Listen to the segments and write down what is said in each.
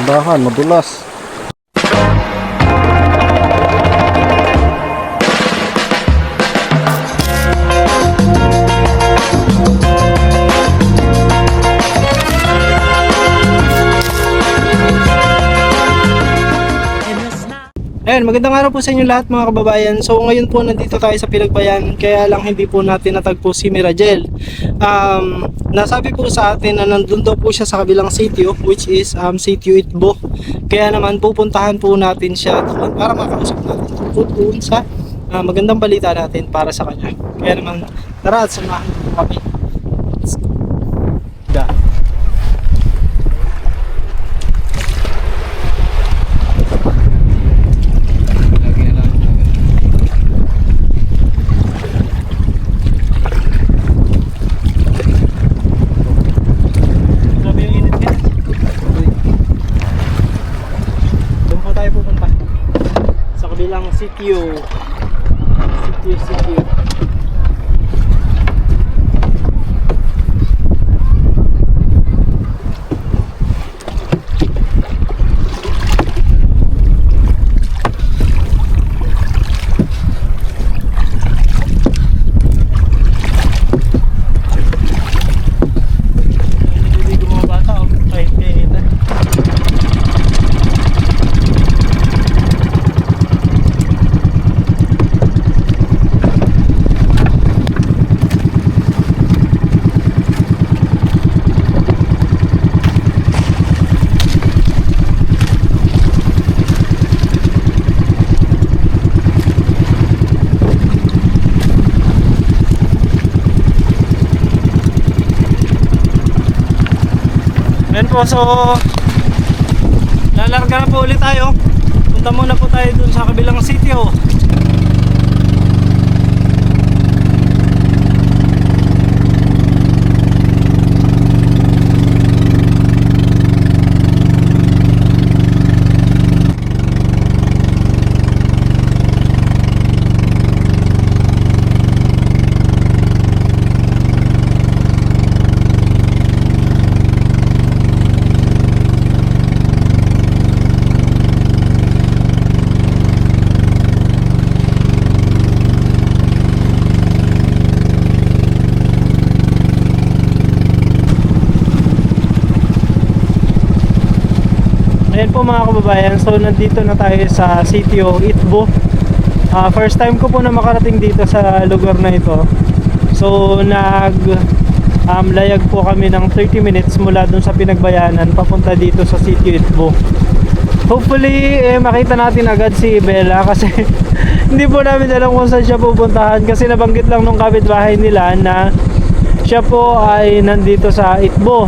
Dahan, madulas. Ayan, magandang araw po sa inyo lahat mga kababayan. So ngayon po nandito tayo sa Pinagbayan, kaya lang hindi po natin natagpo si Miragel. Nasabi po sa atin na nandun daw po siya sa kabilang sitio, which is sitio Itbo. Kaya naman pupuntahan po natin siya doon para makausap natin tungkol doon sa magandang balita natin para sa kanya. Kaya naman tara at samahan po kami. Let's go. Sitio. Ayan po, so lalarga na po ulit tayo. Punta muna po tayo dun sa kabilang sitio. Ayan po mga kababayan, so nandito na tayo sa sitio Itbo. First time ko po na makarating dito sa lugar na ito. So layag po kami ng 30 minutes mula dun sa Pinagbayanan papunta dito sa sitio Itbo. Hopefully makita natin agad si Bella kasi hindi po namin alam kung saan siya pupuntahan, kasi nabanggit lang nung kapitbahay nila na siya po ay nandito sa Itbo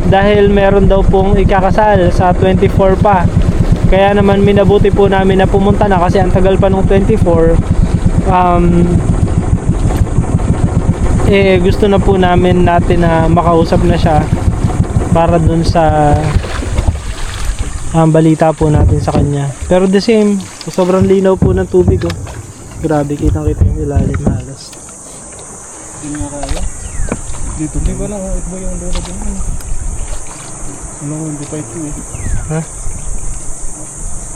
dahil meron daw pong ikakasal sa 24 pa. Kaya naman minabuti po namin na pumunta na, kasi ang tagal pa nung 24. Gusto na po natin na makausap na siya para dun sa balita po natin sa kanya. Pero the same, sobrang linaw po ng tubig, oh. Grabe, kitang-kita yung ilalim halos. Hindi nga kaya. Dito. Hindi ba lang kung Itbo yung lura din. Ano, hindi pa ito eh. Ha?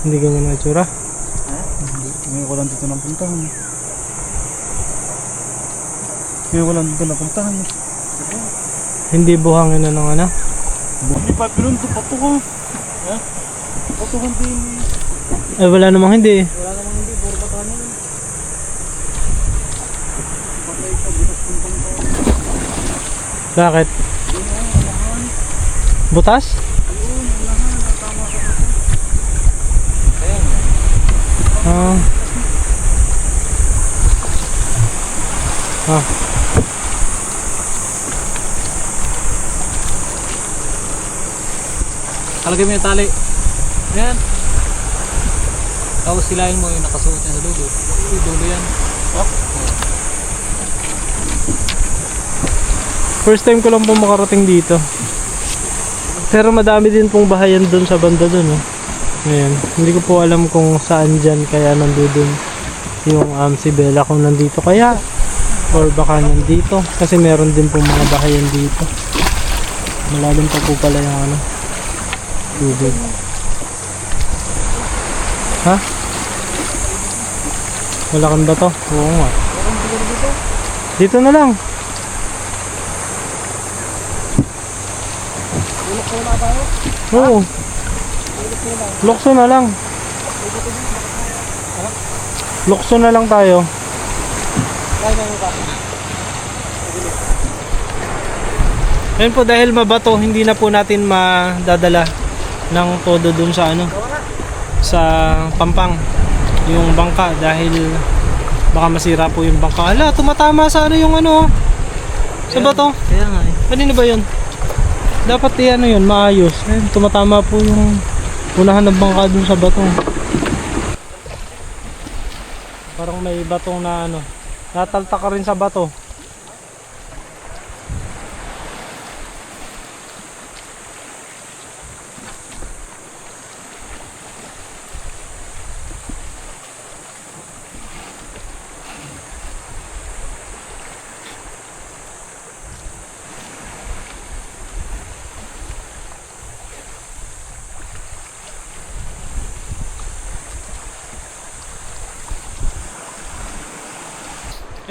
Hindi ganyan ang itsura? Ha? Ngayon ko lang dito napuntahan. Ngayon ko lang dito napuntahan. Hindi buhangin na ng ano? Hindi pa, pero ito patukan. Ha? Patukan din. Ay, wala namang hindi. Wala namang hindi, puro patahan yun. Patay ka, butas puntang ka. Bakit? Butas? Oo, lahan, tama ka ito. Ayan. Talagay mo yung tali. Yan. Tapos silahin mo yung nakasuot niya sa dulo. Yung dulo yan. Oh. First time ko lang po makarating dito. Pero madami din pong bahayan doon sa banda doon, oh. Ayan. Hindi ko po alam kung saan dyan, kaya nandun yung si Bella kung nandito kaya, or baka nandito kasi meron din po mga bahayan dito. Malalim pa po pala yung tubig. Ha? Wala kang bato? Oo nga. Dito na lang. Oo. Lukso na lang. Lukso na lang tayo. Ayun po, dahil mabato, hindi na po natin madadala ng todo dun sa ano, sa Pampang, yung bangka, dahil baka masira po yung bangka. Ala, tumatama sa ano yung ano, sa bato. Kaya nga eh. Kanino ba yun? Dapat ano yun, maayos. Ayun, tumatama po yung unahan ng bangka dun sa bato. Parang may batong na ano, natalta ka rin sa bato.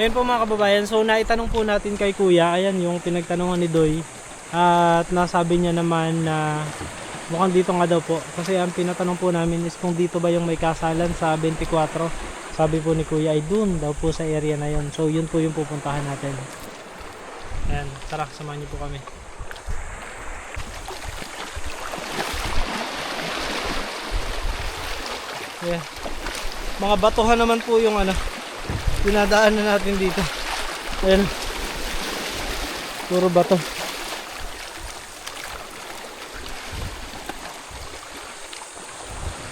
Ayun po mga kababayan, so naitanong po natin kay Kuya, ayan yung pinagtanungan ni Doy. At nasabi niya naman na mukhang dito nga daw po. Kasi ang pinatanong po namin is kung dito ba yung may kasalan sa 24. Sabi po ni Kuya ay dun daw po sa area na yun. So yun po yung pupuntahan natin. Ayan, tara, samahan niyo po kami. Ayan. Mga batuhan naman po yung ano, dinadaanan natin dito. Ayan. Puro bato.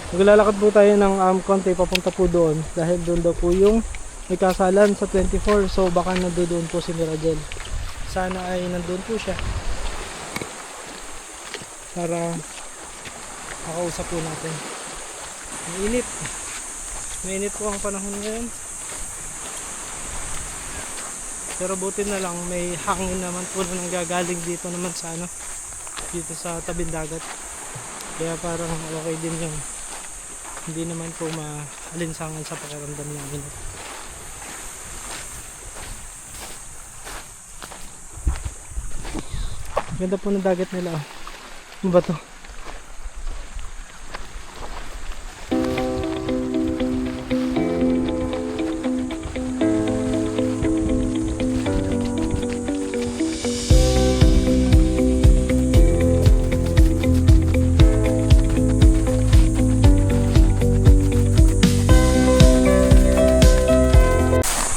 Maglalakad po tayo ng konti papunta po doon. Dahil doon daw po yung may kasalan sa 24. So baka nandoon po si Miragel. Sana ay nandoon po siya. Para makausap po natin. Mainit. Mainit po ang panahon ngayon. Pero buti na lang may hangin naman po na nanggagaling dito naman sa ano, dito sa tabing dagat. Kaya parang okay din yung hindi naman po maalinsangan sa pakiramdam ng init. Ganda po ng dagat nila. Ano ba to?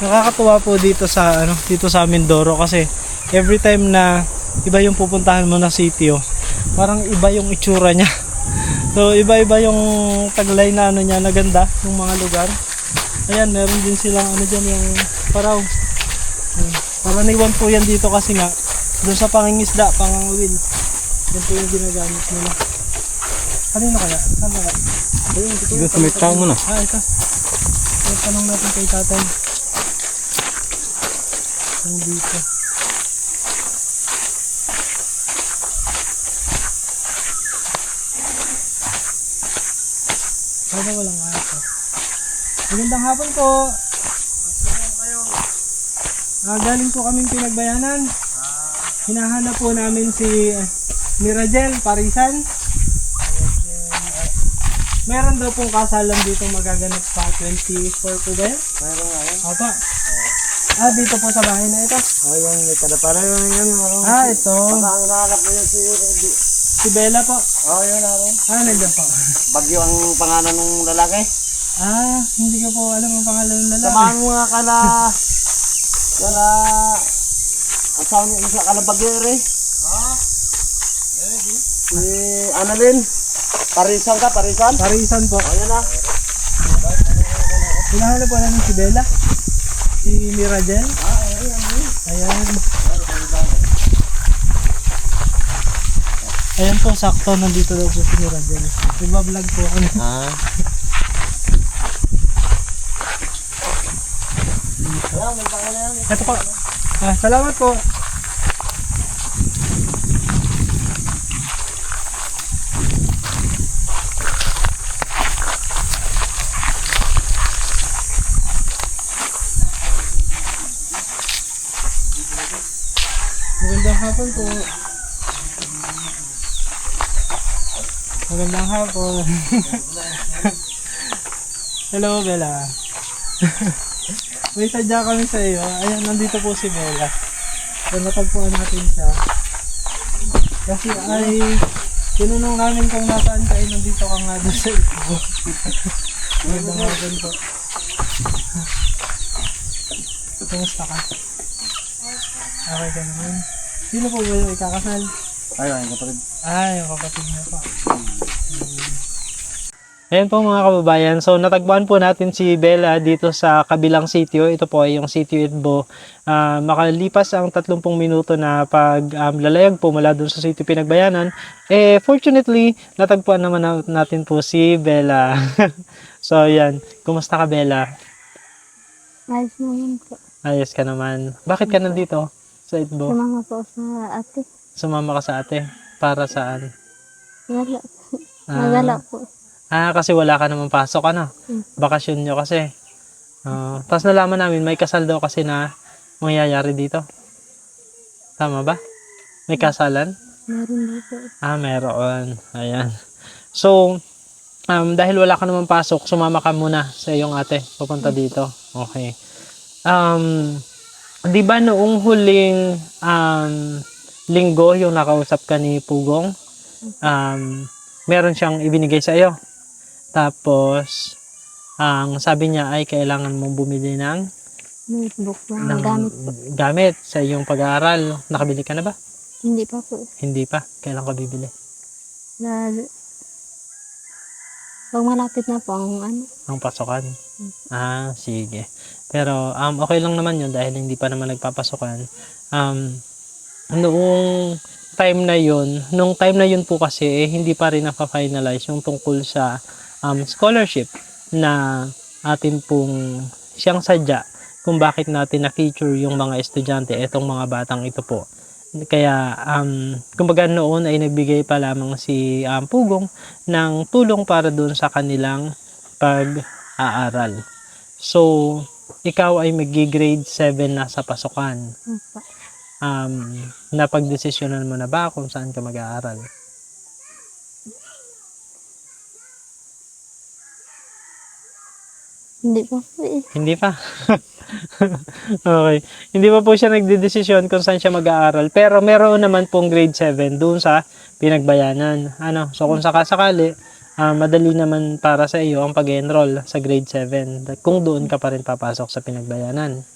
Nakakatuwa po dito sa ano, dito sa Mindoro kasi every time na iba yung pupuntahan mo na sitio, parang iba yung itsura niya. So iba-iba yung taglay na ano niya, na ganda yung mga lugar. Ayan, meron din silang ano diyan, yung paraw. Karaniwan po yan dito kasi nga doon sa pangingisda, pangangawil. Yan po yung ginagamit nila. Kanino kaya? Saan kaya? Ayun, Dito sa may tao mo na. ito. So, tanong natin kay tatay. Ang dito. Sana walang aso. Magandang hapon po. Galing po kaming Pinagbayanan. Hinahanap po namin si Miragel Parisan. Meron daw pong kasalan dito magaganap pa 24 po ba yan? Meron nga yun. Opo. Dito po sa bahay na ito. Yung may para yun yun. Ito. Baka ang nahanap mo yun Si Bella po. yun naroon. Nandiyan po. Bagyo ang pangalan ng lalaki. Hindi ko po alam ang pangalan ng lalaki. Samahan mo nga kala asawa niya isa kala Bagyo rin. Si Annalyn. Parisan ka, Parisan? Parisan po. Yan na. Hinahanap po namin si Bella. Si Miragel. Ayan. Ayan po, sakto. Nandito daw po si Miragel. Nagbablog po ako. Ito po. Salamat po. hapon po. Magandang hapon. Hello, Bella. May sadya kami sa iyo. Ayan, nandito po si Bella. So, natagpuan natin siya. Kasi ay, tinanong namin kung nasaan ka, nandito ka nga doon sa ito. Magandang hapon po. Kumusta ka? Okay ka naman. Sino po ba yung ikakasal? Ayun, kapatid. Yung kapatid niya pa. Ayan po mga kababayan, so natagpuan po natin si Bella dito sa kabilang sitio. Ito po ay yung sitio Itbo. Makalipas ang 30 minuto na paglalayag po mula dun sa sitio Pinagbayanan, fortunately, natagpuan naman natin po si Bella. So ayan, kumusta ka Bella? Ayos naman po. Ayos ka naman. Bakit ka nandito sa Itbo? Sumama po sa ate. Sumama ka sa ate? Para saan? Wala. Nagala po. Kasi wala ka naman pasok, ano? Bakasyon nyo kasi. Tapos nalaman namin, may kasal daw kasi na mangyayari dito. Tama ba? May kasalan? Meron daw po. Meron. Ayan. So, dahil wala ka naman pasok, sumama ka muna sa iyong ate. Pupunta dito. Okay. Di ba noong huling linggo, yung nakausap ka ni Pugong, meron siyang ibinigay sa iyo. Tapos, ang sabi niya ay kailangan mong bumili ng Notebook na gamit po. gamit sa iyong pag-aaral. Nakabili ka na ba? Hindi pa po. Hindi pa. Kailan ka bibili? Pag malapit na po ang ano. Ang pasokan? Sige. Pero, okay lang naman yun dahil hindi pa naman nagpapasokan. Noong time na yun po kasi, hindi pa rin na-finalize yung tungkol sa scholarship na atin pong siyang sadya kung bakit natin na-feature yung mga estudyante, etong mga batang ito po. Kaya, kumbaga noon ay nagbigay pa lamang si Pugong ng tulong para doon sa kanilang pag-aaral. So, ikaw ay mag-grade 7 na sa pasukan. Opo. Napag-desisyonan mo na ba kung saan ka mag-aaral? Hindi pa po eh. Hindi pa. Okay. Hindi pa po siya nagdedesisyon kung saan siya mag-aaral. Pero meron naman pong grade 7 doon sa Pinagbayanan. So kung sakasakali, madali naman para sa iyo ang pag-enroll sa grade 7 kung doon ka pa rin papasok sa Pinagbayanan.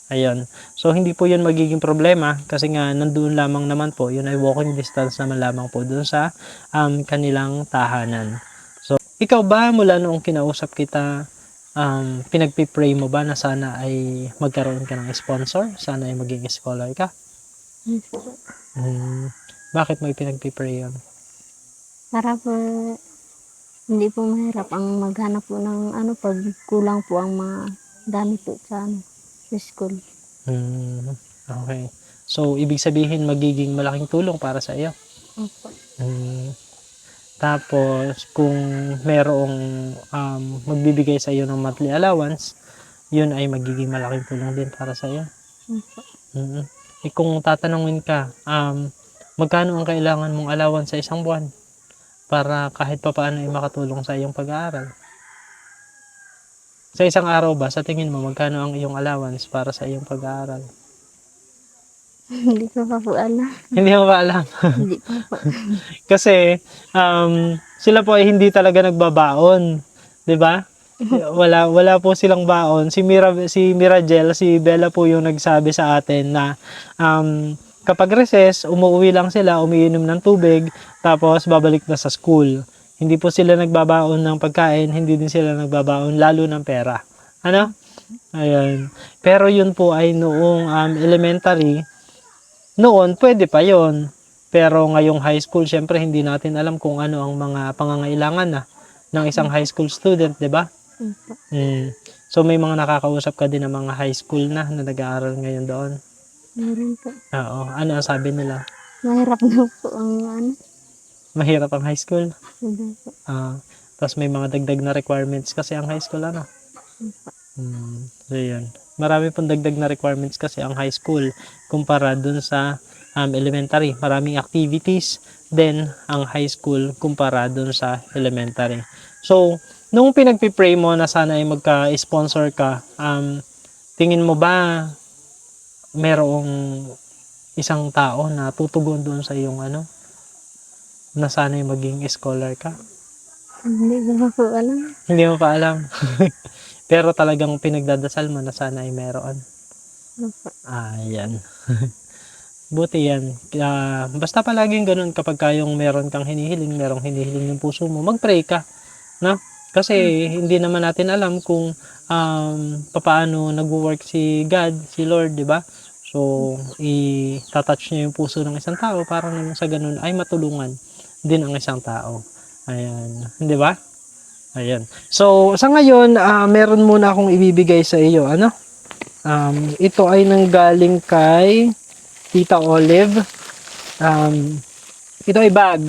Ayun. So hindi po yun magiging problema kasi nga nandoon lamang naman po. Yun ay walking distance naman lamang po doon sa kanilang tahanan. So ikaw ba mula noong kinausap kita, pinagpipray mo ba na sana ay magkaroon ka ng sponsor? Sana ay maging scholar ka? Yes po. Bakit mo ipinagpipray yun? Para po hindi po mahirap ang maghanap po ng ano pag kulang po ang mga gamit po sa school. Okay. So, ibig sabihin magiging malaking tulong para sa iyo. Opo. Tapos, kung merong magbibigay sa iyo ng monthly allowance, yun ay magiging malaking tulong din para sa iyo. Opo. Kung tatanungin ka, magkano ang kailangan mong allowance sa isang buwan para kahit pa paano ay makatulong sa iyong pag-aaral? Sa isang araw ba, sa tingin mo, magkano ang iyong allowance para sa iyong pag-aaral? Hindi ko pa po alam. Hindi mo ba alam? Hindi pa po. Kasi, sila po ay hindi talaga nagbabaon. 'Di ba? Wala po silang baon. Si Miragel, si Bella po yung nagsabi sa atin na kapag recess, umuwi lang sila, umiinom ng tubig, tapos babalik na sa school. Hindi po sila nagbabaon ng pagkain, hindi din sila nagbabaon lalo ng pera. Ano? Ayan. Pero yun po ay noong elementary, noon pwede pa yon. Pero ngayong high school, syempre hindi natin alam kung ano ang mga pangangailangan na ng isang high school student, 'di ba? So may mga nakakausap ka din ng mga high school na nag-aaral ngayon doon. Meron po. Oo. Ano ang sabi nila? Mahirap na po ang ano. Mahirap ang high school. Hindi po. Tapos may mga dagdag na requirements kasi ang high school, ano? So yun. Marami pong dagdag na requirements kasi ang high school kumpara dun sa elementary. Maraming activities din ang high school kumpara dun sa elementary. So, nung pinagpipray mo na sana ay magka-sponsor ka, tingin mo ba merong isang tao na tutugon doon sa iyong na sana ay maging scholar ka? Hindi ko pa po alam. Hindi mo pa alam. Pero talagang pinagdadasal mo na sana ay meron. Opo. Yan. Buti yan. Basta palaging ganun kapag kayong meron kang hinihiling, merong hinihiling yung puso mo, mag-pray ka. No? Kasi hindi naman natin alam kung papaano nag-work si God, si Lord, di ba? So, i-touch niya yung puso ng isang tao para naman sa ganun ay matulungan din ang isang tao. Ayan. Di ba? Ayan. So, sa ngayon, meron muna akong ibibigay sa iyo. Ito ay nanggaling kay Tita Olive. Ito ay bag.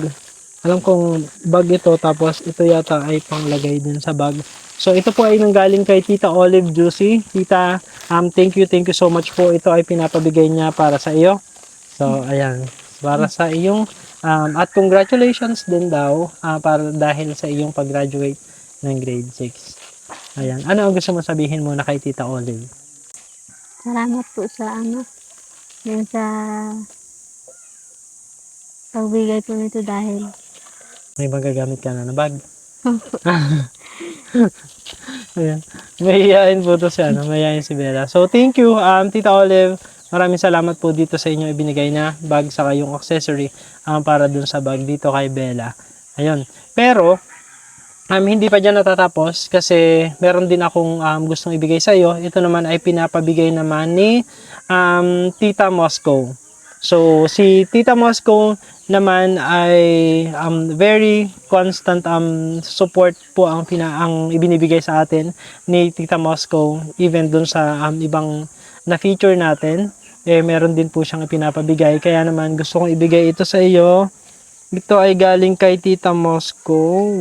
Alam kong bag ito, tapos ito yata ay panglagay din sa bag. So, ito po ay nanggaling kay Tita Olive Juicy. Tita, thank you so much po. Ito ay pinapabigay niya para sa iyo. So, ayan. Para sa iyong, at congratulations din daw, para dahil sa iyong pag-graduate ng grade 6. Ayan. Ano ang gusto mo sabihin muna kay Tita Olive? Salamat po sa yun sa pagbigay po nito dahil May magagamit ka na na bag. Ayan. Mahihayin po to siya. Mahihayin si Bella. So, thank you, Tita Olive. Maraming salamat po dito sa inyo ibinigay na bag sa kayong accessory para dun sa bag dito kay Bella. Ayun. Pero, hindi pa dyan natatapos kasi meron din akong gustong ibigay sa iyo. Ito naman ay pinapabigay naman ni Tita Moscow. So, si Tita Moscow naman ay very constant support po ang ibinibigay sa atin ni Tita Moscow. Even dun sa ibang na-feature natin, meron din po siyang pinapabigay. Kaya naman gusto kong ibigay ito sa iyo. Ito ay galing kay Tita Moscow.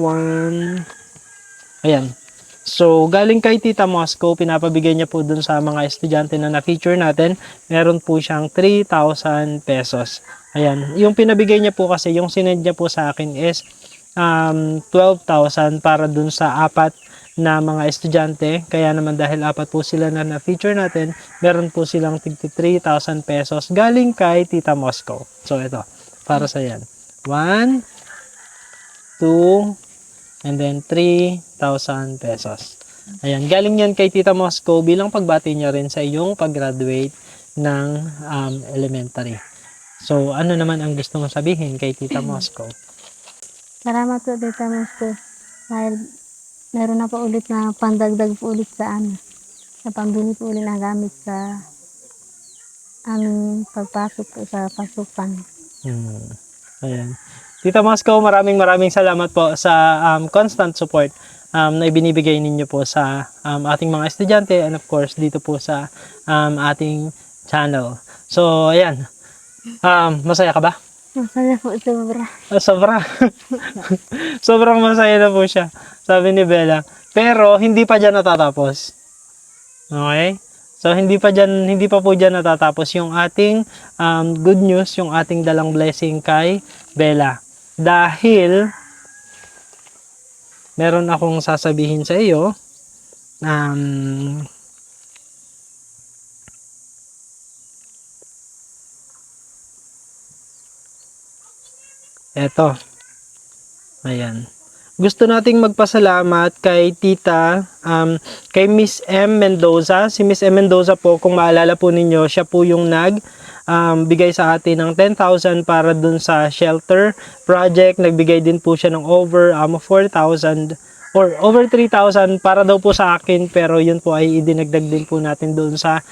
Ayan. So, galing kay Tita Moscow, pinapabigay niya po dun sa mga estudyante na na-feature natin. Meron po siyang 3,000 pesos. Ayan. Yung pinabigay niya po kasi, yung sinend niya po sa akin is 12,000 para dun sa 4 na mga estudyante. Kaya naman dahil 4 po sila na na-feature natin, meron po silang 3,000 pesos galing kay Tita Moscow. So, ito. Para sa yan. 1, 2, and then 3,000 pesos. Ayan, galing yan kay Tita Moscow bilang pagbati niya rin sa iyong pag-graduate ng elementary. So, ano naman ang gusto mo sabihin kay Tita Moscow? salamat po Tita Moscow dahil meron na po ulit na pandagdag po ulit sa sa pambili po ulit na gamit sa aming pagpasok po sa pasukan. Ayan. Tita Moscow, maraming salamat po sa constant support na ibinibigay ninyo po sa ating mga estudyante and of course dito po sa ating channel. So, ayan. Masaya ka ba? Masaya po sobra. Sobra. Sobrang masaya na po siya, sabi ni Bella. Pero, hindi pa dyan natatapos. Okay? So, hindi pa po dyan natatapos yung ating good news, yung ating dalang blessing kay Bella. Dahil, meron akong sasabihin sa iyo, eto. Ayan. Gusto nating magpasalamat kay Tita, kay Miss M. Mendoza. Si Miss M. Mendoza po, kung maalala po ninyo, siya po yung bigay sa atin ng 10,000 para dun sa shelter project. Nagbigay din po siya ng over 4,000 or over 3,000 para daw po sa akin, pero yun po ay idinagdag din po natin doon sa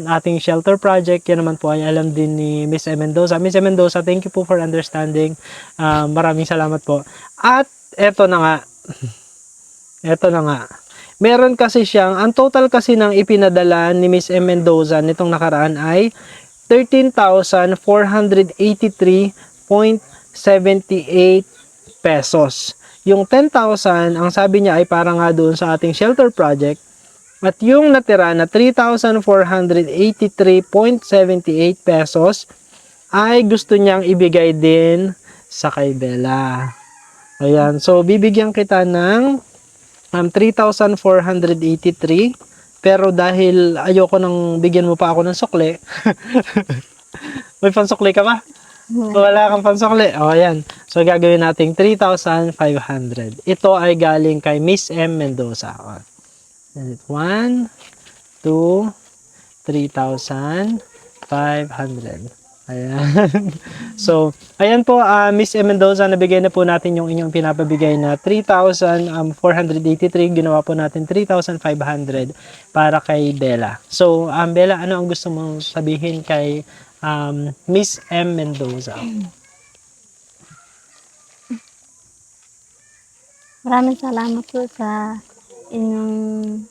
ating shelter project. Yan naman po ay alam din ni Miss M. Mendoza. Miss M. Mendoza, thank you po for understanding. Maraming salamat po. At eto na nga. Eto na nga. Meron kasi siyang, ang total kasi ng ipinadala ni Miss M. Mendoza nitong nakaraan ay 13,483.78 pesos. Yung 10,000, ang sabi niya ay para nga doon sa ating shelter project. At yung natira na 3,483.78 pesos ay gusto niyang ibigay din sa kay Bella. Ayan. So, bibigyan kita ng 3,483. Pero dahil ayoko nang bigyan mo pa ako ng sukli, may pansukli ka ba? Wala kang pansukli. O, ayan. So, gagawin natin 3,500. Ito ay galing kay Miss M. Mendoza. 1, 2, 3,500. Ayan. So, ayan po, Miss M. Mendoza, nabigay na po natin yung inyong pinapabigay na 3,483. Ginawa po natin 3,500 para kay Bella. So, Bella, ano ang gusto mong sabihin kay Miss M. Mendoza? Maraming salamat po sa inyong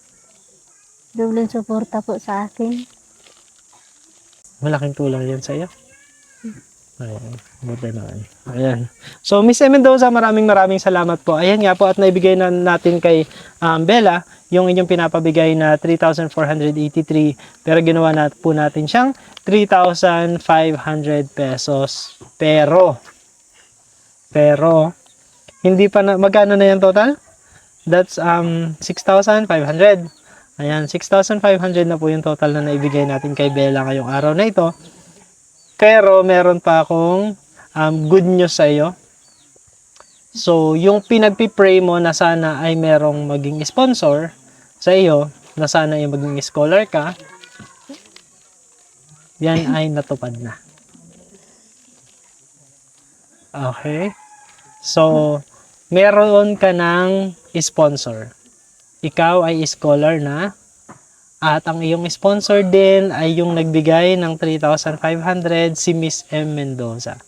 dobleng suporta po sa akin. Malaking tulong yan sa iyo. Ayan, buti naman. Ayan. So, Miss M. Mendoza, maraming salamat po. Ayan nga po, at naibigay na natin kay Bella yung inyong pinapabigay na 3,483. Pero ginawa na po natin siyang 3,500 pesos. Pero, hindi pa na, magkano na yan total? That's 6,500. Ayan, 6,500 na po yung total na naibigay natin kay Bella ngayong araw na ito. Pero meron pa akong good news sa iyo. So, yung pinagpipray mo na sana ay merong maging sponsor sa iyo, na sana ay maging scholar ka, yan ay natupad na. Okay? So, meron ka ng sponsor. Ikaw ay scholar na. At ang iyong sponsor din ay yung nagbigay ng 3,500, si Miss M. Mendoza.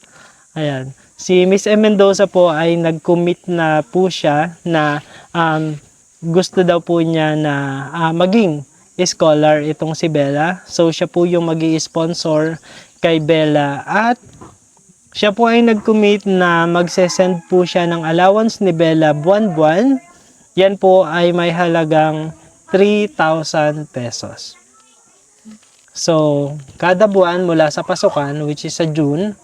Ayan. Si Miss M. Mendoza po ay nag-commit na po siya na gusto daw po niya na maging scholar itong si Bella. So, siya po yung mag-i-sponsor kay Bella. At siya po ay nag-commit na magse-send po siya ng allowance ni Bella buwan-buwan. Yan po ay may halagang 3,000 pesos. So, kada buwan mula sa pasukan, which is sa June,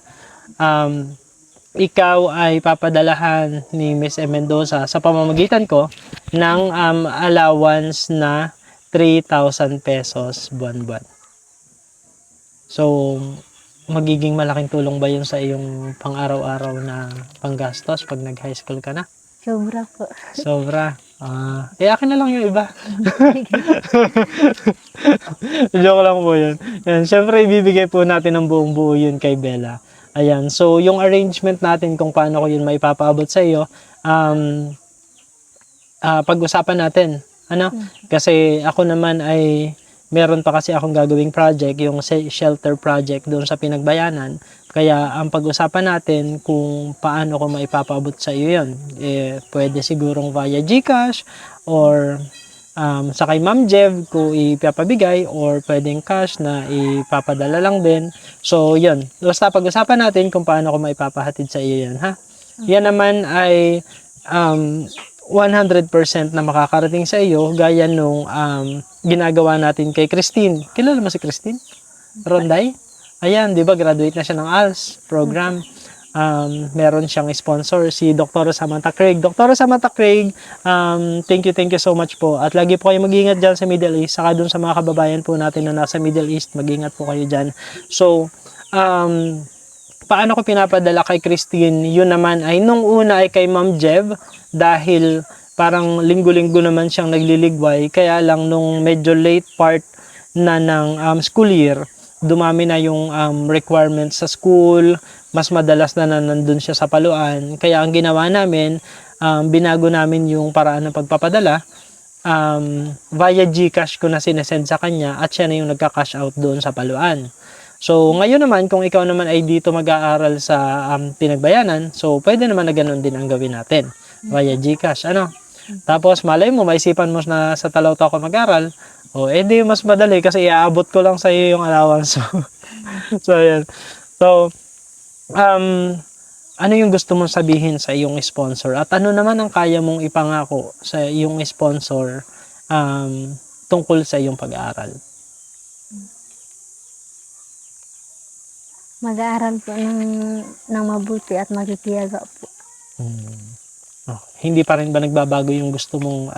ikaw ay papadalahan ni Miss M. Mendoza sa pamamagitan ko ng allowance na 3,000 pesos buwan-buwan. So, magiging malaking tulong ba yun sa iyong pang-araw-araw na panggastos pag nag-high school ka na? Sobra po. Sobra. Akin na lang yung iba. Joke lang po yun. Yan, syempre, ibibigay po natin ng buong buo yun kay Bella. Ayan. So, yung arrangement natin kung paano ko yun maipapaabot sa iyo, pag-usapan natin. Ano? Kasi ako naman ay meron pa kasi akong gagawing project, yung shelter project doon sa Pinagbayanan. Kaya ang pag-usapan natin kung paano ko maipapaabot sa iyo yun. Pwede sigurong via GCash or sa kay Ma'am Jev kung ipapabigay, or pwedeng cash na ipapadala lang din. So, yun. Basta pag-usapan natin kung paano ko maipapahatid sa iyo yan, ha? Yan naman ay 100% na makakarating sa iyo, gaya nung ginagawa natin kay Christine. Kilala mo si Christine? Ronday? Ayan, di ba, graduate na siya ng ALS program. Meron siyang sponsor, si Dr. Samantha Craig. Dr. Samantha Craig, thank you so much po. At lagi po kayo mag-ingat dyan sa Middle East, saka dun sa mga kababayan po natin na nasa Middle East, mag-ingat po kayo dyan. So, paano ko pinapadala kay Christine? Yun naman ay nung una ay kay Ma'am Jev, dahil parang linggo-linggo naman siyang nagliligway. Kaya lang nung medyo late part na ng school year, dumami na yung requirements sa school, mas madalas na nandun siya sa paluan. Kaya ang ginawa namin, binago namin yung paraan ng pagpapadala. Via GCash ko na sinesend sa kanya, at siya na yung nagka-cash out doon sa paluan. So, ngayon naman, kung ikaw naman ay dito mag-aaral sa Pinagbayanan, so pwede naman na ganun din ang gawin natin via GCash. Ano? Tapos, malay mo, maisipan mo na sa Talaw-Taw ka mag-aral, di mas madali kasi iaabot ko lang sa iyo yung allowance. So, ayan. So, ano yung gusto mong sabihin sa iyong sponsor? At ano naman ang kaya mong ipangako sa iyong sponsor tungkol sa iyong pag-aaral? Mag-aaral po ng mabuti at magtitiyaga po. Oh, hindi pa rin ba nagbabago yung gusto mong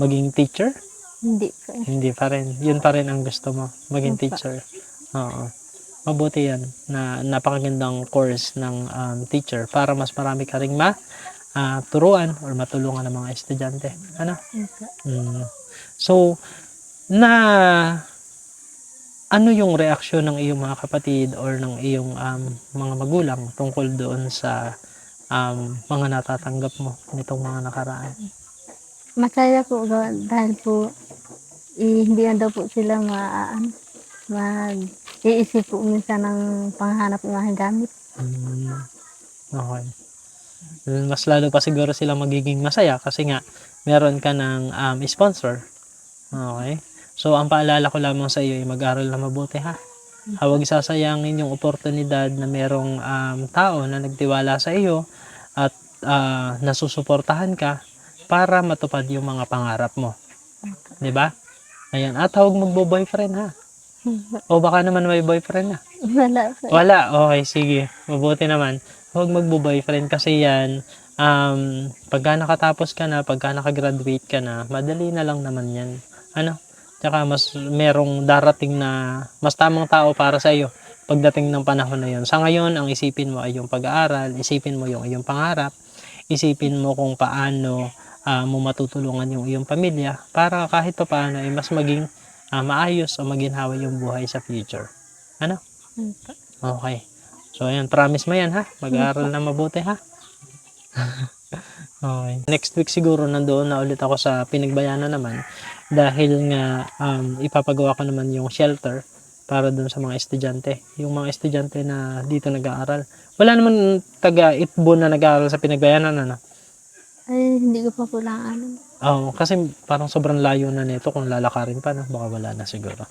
maging teacher? Hindi po. Hindi pa rin. Yun pa rin ang gusto mo, maging Opo. teacher. Oo. Mabuti yan na napakagandang course ng teacher para mas marami ka ring turuan or matulungan ng mga estudyante. Ano? Opo. So, ano yung reaksyon ng iyong mga kapatid or ng iyong mga magulang tungkol doon sa mga natatanggap mo nitong mga nakaraan? Masaya po dahil po hindi na daw po sila mag-iisip po minsan ng panghanap ng mga gamit. Okay. Mas lalo pa siguro sila magiging masaya kasi nga meron ka ng sponsor. Okay. So, ang paalala ko lamang sa iyo ay mag-aral na mabuti, ha? Huwag sasayangin yung oportunidad na merong tao na nagtiwala sa iyo at nasusuportahan ka para matupad yung mga pangarap mo. 'Di ba? Ayan. At huwag magbo-boyfriend, ha? O baka naman may boyfriend na. Wala po. Wala. Okay, sige. Mabuti naman. Huwag magbo-boyfriend kasi yan, pagka nakatapos ka na, pagka nakagraduate ka na, madali na lang naman yan. Ano? Tsaka mas merong darating na mas tamang tao para sa iyo pagdating ng panahon na yon. Sa ngayon, ang isipin mo ay yung pag-aaral, isipin mo yung iyong pangarap, isipin mo kung paano mo matutulungan yung iyong pamilya para kahit pa paano ay mas maging maayos o maginhawa yung buhay sa future. Ano? Opo. Okay. So, ayan. Promise mo yan, ha? Mag-aaral na mabuti, ha? Okay. Next week siguro nandoon na ulit ako sa Pinagbayanan naman dahil nga ipapagawa ko naman yung shelter para doon sa mga estudyante. Yung mga estudyante na dito nag-aaral. Wala naman taga-Itbo na nag-aaral sa Pinagbayanan, ano? Ay, hindi ko pa po lang alam. Kasi parang sobrang layo na nito kung lalakarin pa, no? Baka wala na siguro.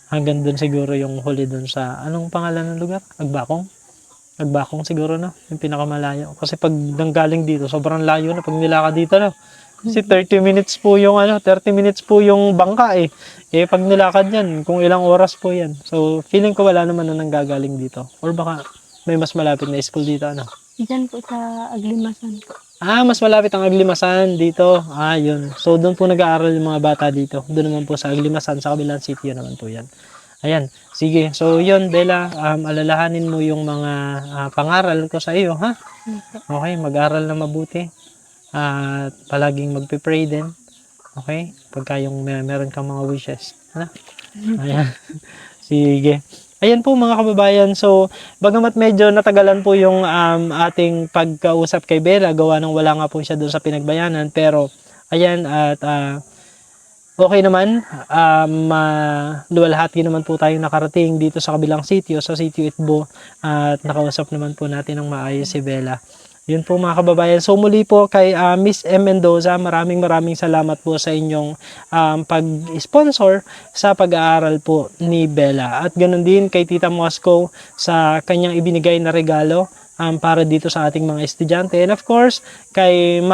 Hanggang doon siguro yung huli doon sa, anong pangalan ng lugar? Agbakong siguro, no? Yung pinakamalayo. Kasi pag nanggaling dito, sobrang layo na pag nilakad dito, no? Kasi 30 minutes po yung 30 minutes po yung bangka eh. Pag nilakad yan, kung ilang oras po yan. So, feeling ko wala naman na nanggagaling dito. Or baka may mas malapit na school dito, ano? Diyan po sa Aglimasan po. Mas malapit ang Aglimasan dito. Yun. So, doon po nag-aaral yung mga bata dito. Doon naman po sa Aglimasan, sa kabilang sitio naman po yan. Ayan. Sige. So, yun, Bella. Alalahanin mo yung mga pangaral ko sa iyo, ha? Okay. Mag-aral na mabuti. At palaging magpe-pray din. Okay? Pagka yung meron kang mga wishes. Ano? Ayan. Sige. Ayan po mga kababayan. So, bagamat medyo natagalan po yung ating pagkausap kay Bella, gawa ng wala nga po siya doon sa Pinagbayanan. Pero, ayan, at okay naman. Luwalhati naman po tayong nakarating dito sa kabilang sitio, sa sitio Itbo. At nakausap naman po natin ng maayos si Bella. Yun po mga kababayan. So muli po kay Miss M. Mendoza, maraming salamat po sa inyong pag-sponsor sa pag-aaral po ni Bella. At ganoon din kay Tita Moscow sa kanyang ibinigay na regalo para dito sa ating mga estudyante. And of course, kay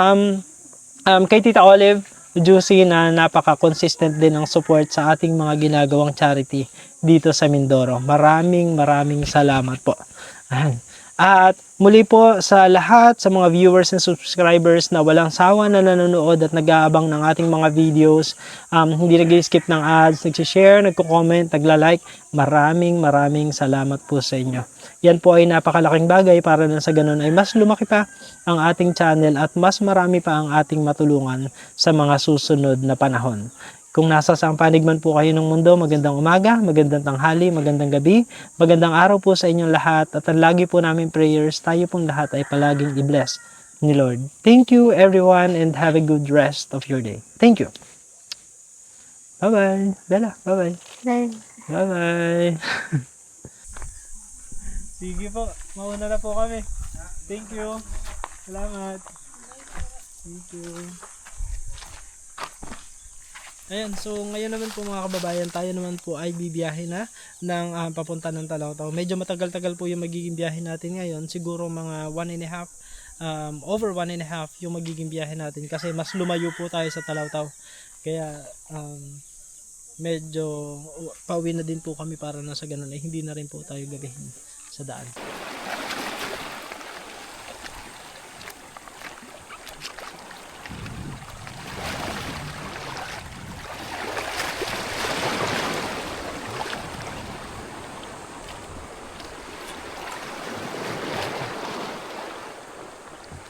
kay Tita Olive Juicy na napaka-consistent din ng support sa ating mga ginagawang charity dito sa Mindoro. Maraming salamat po. At muli po sa lahat, sa mga viewers and subscribers na walang sawa na nanonood at nag-aabang ng ating mga videos, hindi nag-skip ng ads, nag-share, nagko-comment, nagla-like, maraming salamat po sa inyo. Yan po ay napakalaking bagay para na sa ganun ay mas lumaki pa ang ating channel at mas marami pa ang ating matulungan sa mga susunod na panahon. Kung nasa saang panig man po kayo ng mundo, magandang umaga, magandang tanghali, magandang gabi, magandang araw po sa inyong lahat at ang lagi po namin prayers, tayo pong lahat ay palaging i-bless ni Lord. Thank you everyone and have a good rest of your day. Thank you. Bye-bye. Bella, bye-bye. Dahil Bye-bye. Sige po, mauna na po kami. Thank you. Salamat. Thank you. Ayan, so ngayon naman po mga kababayan, tayo naman po ay bibiyahe na ng papunta ng Talawtaw. Medyo matagal-tagal po yung magiging biyahe natin ngayon. Siguro mga 1.5, over 1.5 yung magiging biyahe natin kasi mas lumayo po tayo sa Talawtaw. Kaya medyo pauwi na din po kami para na sa ganun ay hindi na rin po tayo gabihin. sa daan.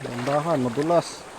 Bandahan, madulas.